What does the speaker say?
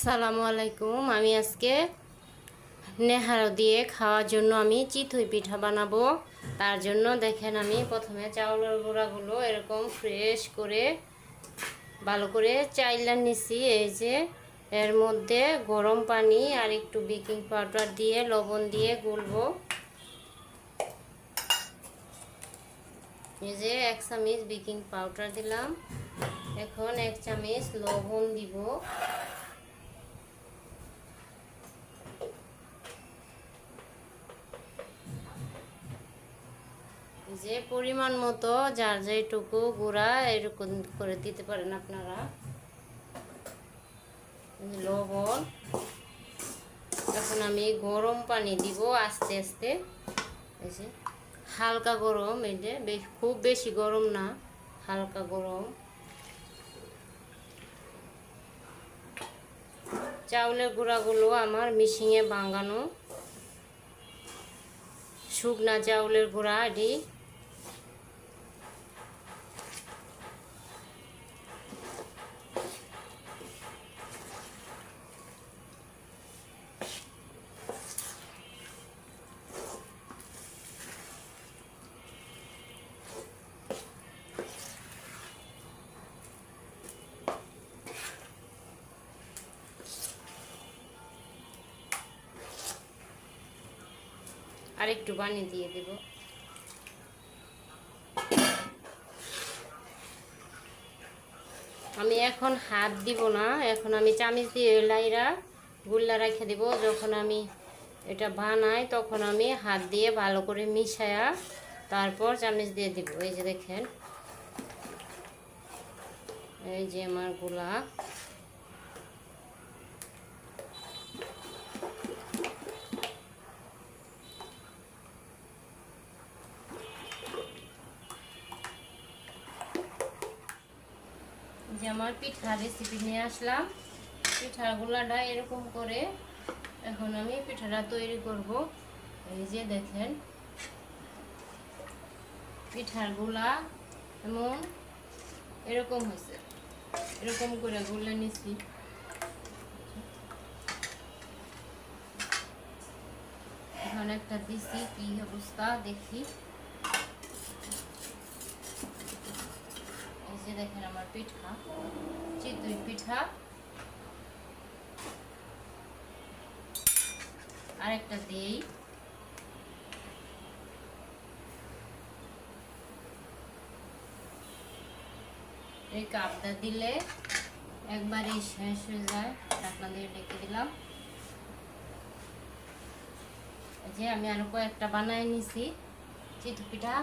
সালামু আলাইকুম। আমি আজকে নেহারো দিয়ে খাওয়ার জন্য আমি চিতই পিঠা বানাবো। তার জন্য দেখেন আমি প্রথমে চাউলের গুঁড়াগুলো এরকম ফ্রেশ করে ভালো করে চাইলা নিছি। এই যে এর মধ্যে গরম পানি আর একটু বেকিং পাউডার দিয়ে লবণ দিয়ে গুলবো। এই যে 1 চামচ বেকিং পাউডার দিলাম, এখন 1 চামচ লবণ দিব। যে পরিমাণ মতো যার যেটুকু গুঁড়া এরকম করে দিতে পারেন আপনারা। লবণ, এখন আমি গরম পানি দিব আস্তে আস্তে। এই যে হালকা গরম, এই যে খুব বেশি গরম না, হালকা গরম। চাউলের গুঁড়াগুলো আমার মিশিংয়ে ভাঙানো, শুকনা চাউলের গুঁড়া এটি। আর একটু পানি দিয়ে দেব। আমি এখন হাত দিব না, এখন আমি চামচ দিয়ে লাইরা গুল্লা রেখে দিব। যখন আমি এটা বানাই তখন আমি হাত দিয়ে ভালো করে মিশায়া তারপর চামচ দিয়ে দিব। এই যে দেখেন, এই যে আমার গুলা। যে আমার পিঠার রেসিপি নিয়ে আসলাম। পিঠার গুলাটা এরকম করে এখন আমি পিঠাটা তৈরি করব। এই যে দেখেন পিঠার গুলা এমন এরকম হয়েছে, এরকম করে গুলে নিছি। এখন একটা দিছি, কি অবস্থা দেখি। এই যে দেখেন আমার পিঠা, চিতই পিঠা। আরেকটা দেই। এই কাপটা দিলে একবারই শেষ হয়ে যায়, ঢাকনা দিয়ে ঢেকে দিলাম। যে আমি আরো কয়েকটা বানাই নিছি চিতই পিঠা।